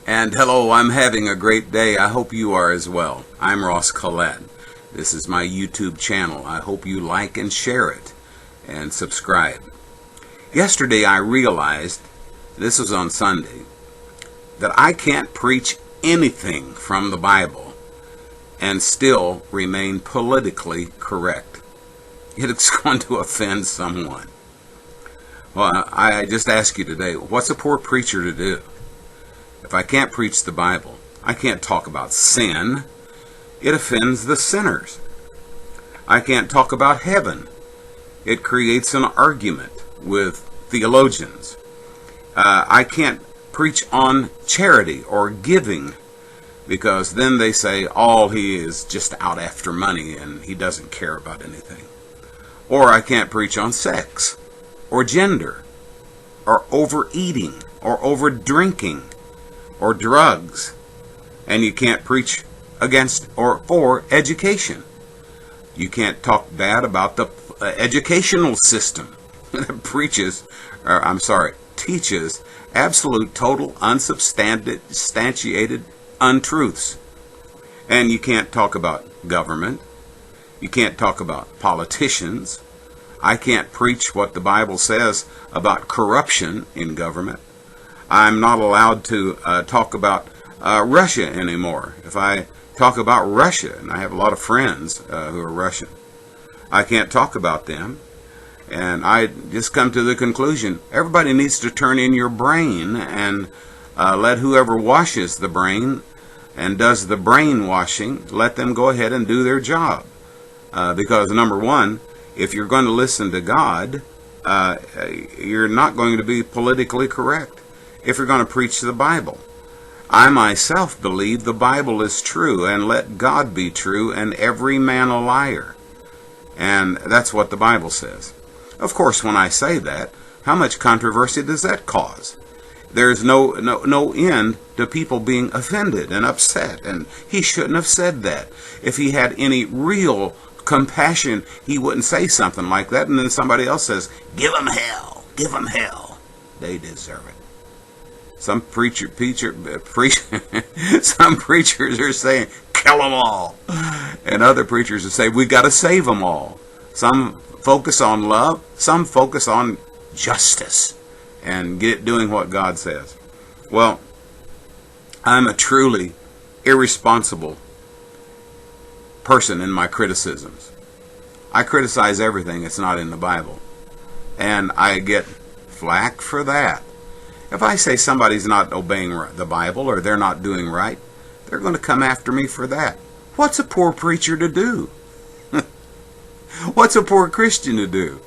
And hello, I'm having a great day. I hope you are as well. I'm Ross Collette. This is my YouTube channel. I hope you like and share it and subscribe. Yesterday I realized, this was on Sunday, that I can't preach anything from the Bible and still remain politically correct. It's going to offend someone. Well, I just ask you today, what's a poor preacher to do? If I can't preach the Bible, I can't talk about sin. It offends the sinners. I can't talk about heaven. It creates an argument with theologians. I can't preach on charity or giving, because then they say, he is just out after money and he doesn't care about anything. Or I can't preach on sex or gender or overeating or over drinking or drugs. And you can't preach against or for education. You can't talk bad about the educational system that teaches absolute, total, unsubstantiated untruths. And you can't talk about government. You can't talk about politicians. I can't preach what the Bible says about corruption in government. I'm not allowed to talk about Russia anymore. If I talk about Russia, and I have a lot of friends who are Russian, I can't talk about them. And I just come to the conclusion, everybody needs to turn in your brain and let whoever washes the brain and does the brainwashing, let them go ahead and do their job. Because number one, if you're going to listen to God, you're not going to be politically correct. If you're going to preach the Bible, I myself believe the Bible is true, and let God be true and every man a liar. And that's what the Bible says. Of course, when I say that, how much controversy does that cause? There's no end to people being offended and upset, and he shouldn't have said that. If he had any real compassion, he wouldn't say something like that, and then somebody else says, give them hell, give them hell. They deserve it. Some some preachers are saying, kill them all. And other preachers are saying, we got to save them all. Some focus on love, some focus on justice and doing what God says. Well, I'm a truly irresponsible person in my criticisms. I criticize everything that's not in the Bible, and I get flack for that. If I say somebody's not obeying the Bible or they're not doing right, they're going to come after me for that. What's a poor preacher to do? What's a poor Christian to do?